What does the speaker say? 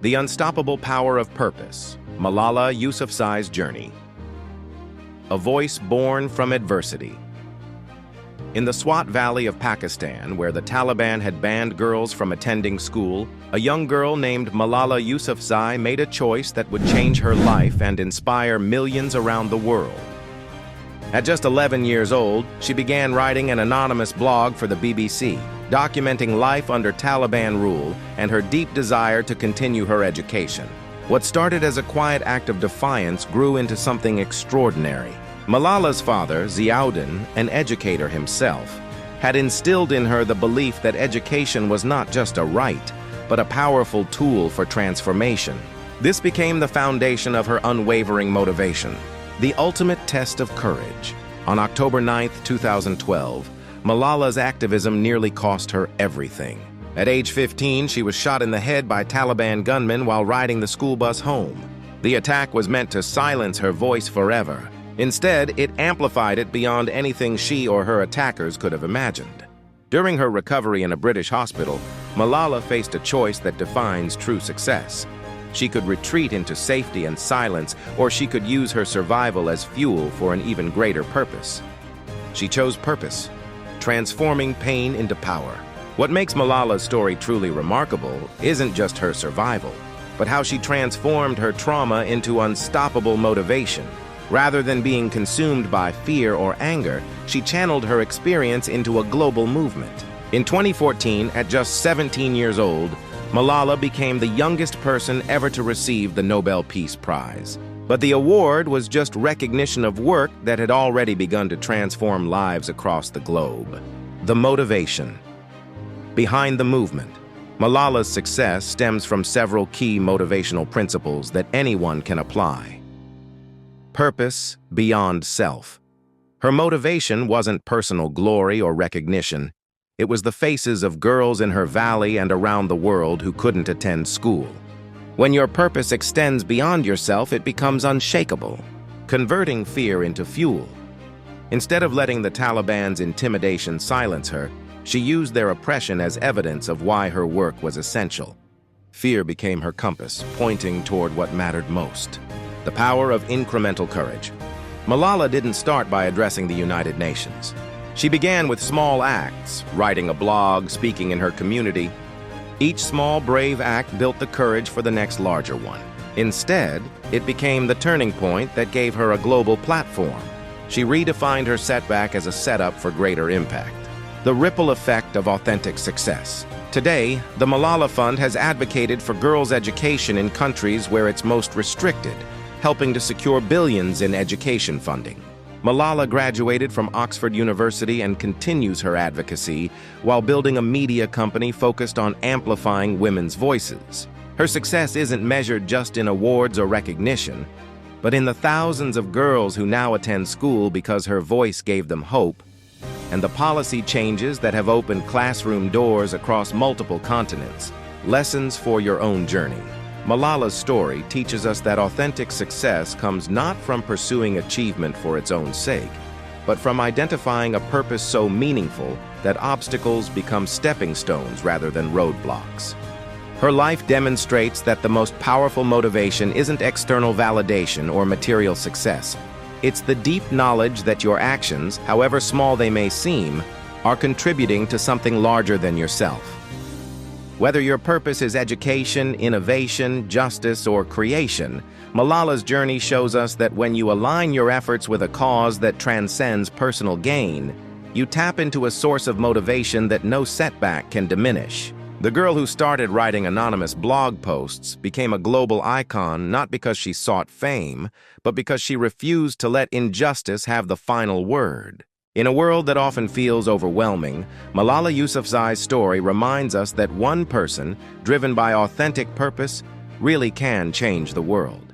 The Unstoppable Power of Purpose, Malala Yousafzai's Journey. A voice born from adversity. In the Swat Valley of Pakistan, where the Taliban had banned girls from attending school, a young girl named Malala Yousafzai made a choice that would change her life and inspire millions around the world. At just 11 years old, she began writing an anonymous blog for the BBC, documenting life under Taliban rule and her deep desire to continue her education. What started as a quiet act of defiance grew into something extraordinary. Malala's father, Ziauddin, an educator himself, had instilled in her the belief that education was not just a right, but a powerful tool for transformation. This became the foundation of her unwavering motivation. The ultimate test of courage. On October 9, 2012, Malala's activism nearly cost her everything. At age 15, she was shot in the head by Taliban gunmen while riding the school bus home. The attack was meant to silence her voice forever. Instead, it amplified it beyond anything she or her attackers could have imagined. During her recovery in a British hospital, Malala faced a choice that defines true success. She could retreat into safety and silence, or she could use her survival as fuel for an even greater purpose. She chose purpose, transforming pain into power. What makes Malala's story truly remarkable isn't just her survival, but how she transformed her trauma into unstoppable motivation. Rather than being consumed by fear or anger, she channeled her experience into a global movement. In 2014, at just 17 years old, Malala became the youngest person ever to receive the Nobel Peace Prize. But the award was just recognition of work that had already begun to transform lives across the globe. The motivation. Behind the movement, Malala's success stems from several key motivational principles that anyone can apply. Purpose beyond self. Her motivation wasn't personal glory or recognition. It was the faces of girls in her valley and around the world who couldn't attend school. When your purpose extends beyond yourself, it becomes unshakable, converting fear into fuel. Instead of letting the Taliban's intimidation silence her, she used their oppression as evidence of why her work was essential. Fear became her compass, pointing toward what mattered most. The power of incremental courage. Malala didn't start by addressing the United Nations. She began with small acts, writing a blog, speaking in her community. Each small, brave act built the courage for the next larger one. Instead, it became the turning point that gave her a global platform. She redefined her setback as a setup for greater impact. The ripple effect of authentic success. Today, the Malala Fund has advocated for girls' education in countries where it's most restricted, helping to secure billions in education funding. Malala graduated from Oxford University and continues her advocacy while building a media company focused on amplifying women's voices. Her success isn't measured just in awards or recognition, but in the thousands of girls who now attend school because her voice gave them hope, and the policy changes that have opened classroom doors across multiple continents. Lessons for your own journey. Malala's story teaches us that authentic success comes not from pursuing achievement for its own sake, but from identifying a purpose so meaningful that obstacles become stepping stones rather than roadblocks. Her life demonstrates that the most powerful motivation isn't external validation or material success. It's the deep knowledge that your actions, however small they may seem, are contributing to something larger than yourself. Whether your purpose is education, innovation, justice, or creation, Malala's journey shows us that when you align your efforts with a cause that transcends personal gain, you tap into a source of motivation that no setback can diminish. The girl who started writing anonymous blog posts became a global icon not because she sought fame, but because she refused to let injustice have the final word. In a world that often feels overwhelming, Malala Yousafzai's story reminds us that one person, driven by authentic purpose, really can change the world.